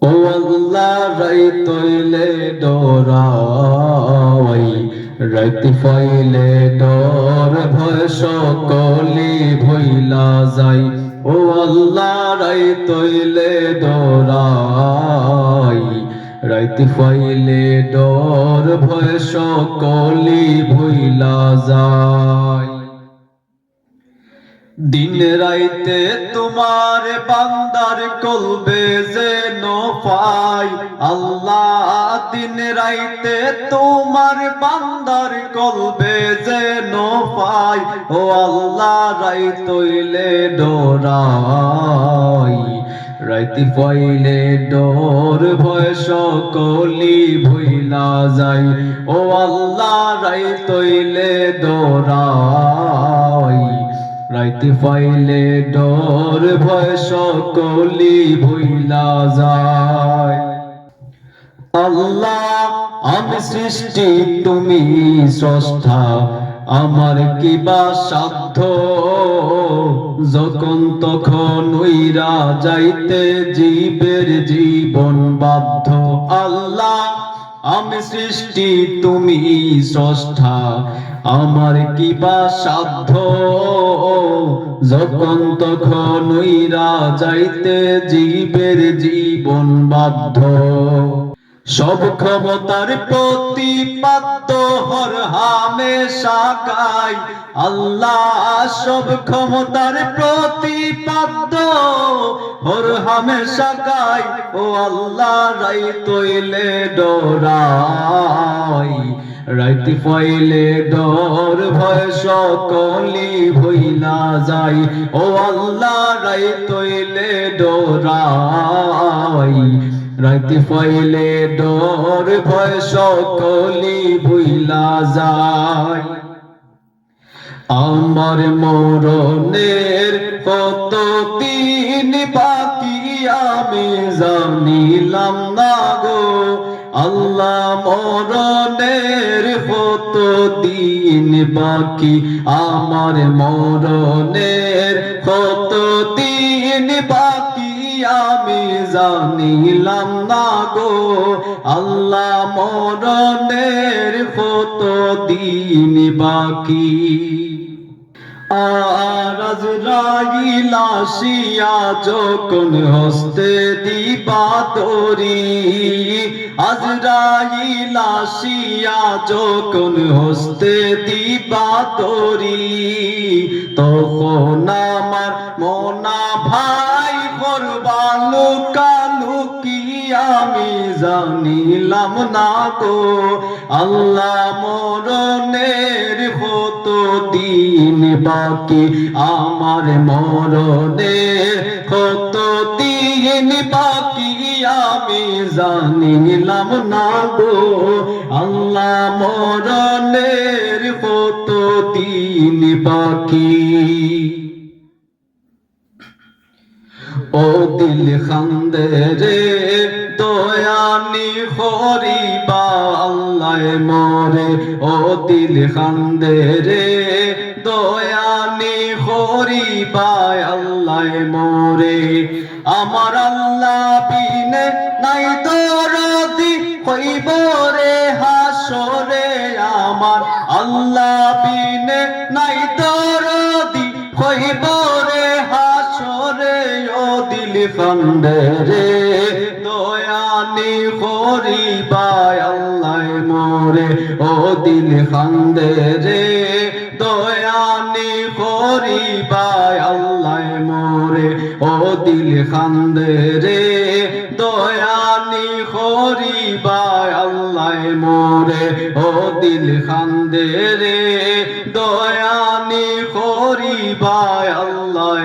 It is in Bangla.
ও আল্লাহ রাইত হইলে ডরাই, রাইত পাইলে ডর ভয় সকলি ভইলা যায়। ও আল্লাহ রাইত হইলে ডরাই, রাইত পাইলে ডর ভয় সকলি ভইলা যায়। দিন রাইতে তোমার বান্দার কলবে যেন পাই আল্লাহ, দিন রাইতে তোমার বান্দার কলবে যেন পাই। ও আল্লাহ রাইত হইলে ডরাই, রাইত পাইলে ডর ভয় সকলি ভইলা যায়। ও আল্লাহ রাইত হইলে ডরাই, রাইতে পাইলে ডর ভয় সকলি ভইলা যায়। আল্লাহ আমি সৃষ্টি তুমি স্রষ্টা, আমার কিবা সাধ্য, যখন তখন উইরা যাইতে জীবের জীবন বাধ্য। আল্লাহ আমি সৃষ্টি তুমি স্রষ্টা, আমার কিবা সাধ্য, যখন তখন উইরা যাইতে জীবের জীবন বাধ্য। সব ক্ষমতার প্রতিপাদ্য হর হামেশা গাই আল্লাহ, সব ক্ষমতার প্রতিপাদ্য হর হামেশা গাই। ও আল্লাহ রাইত হইলে ডরাই, রাইত পাইলে ডর ভয় সকলি ভইলা যায়। ও আল্লাহ রাইত হইলে ডরাই, রাইত পাইলে ডর ভয় সকলি ভইলা যায়। আমার মরণের কত দিন বাকি আমি জানিলাম না গো আল্লাহ, মরণের কত দিন বাকি, আমার মরণের কত দিন বাকি আমি জানিলাম না গো আল্লাহ, মরণের কত দিন বাকি। আর আজরাইল আসিয়া যখন হস্তে দিবা তরি, আজরাইল আসিয়া যখন হস্তে দিবা তরি, তখন আমার মনা ভাই করবা লুকালুকি আমি জানিলাম না গো আল্লাহ, মরণের কত দিন বাকি, আমার মরণের কত দিন বাকি আমি জানিলাম না গো আল্লাহ, মরণের কত দিন বাকি। ও দিল খান্দে রে দয়ানি হরিবা আল্লাহ মোরে, ও দিল খান্দে রে দয়ানি হরিবা আল্লাহ মোরে। আমার আল্লাহ বিনে নাই দরদি হইব রে হাসরে, আমার আল্লাহ বিনে নাই দরদি হইব রে হাসরে। ও দিল খান্দে রে দয়ানি হরিবা আল্লাহ মোরে, ও দিল খান্দে রে দয়ানি হরিবা আল্লাহ মোরে, ও দিল খান্দে রে দয়ানি হরিবা আল্লাহ মোরে, ও দিল খান্দে রে দয়ানি হরিবা আল্লাহ।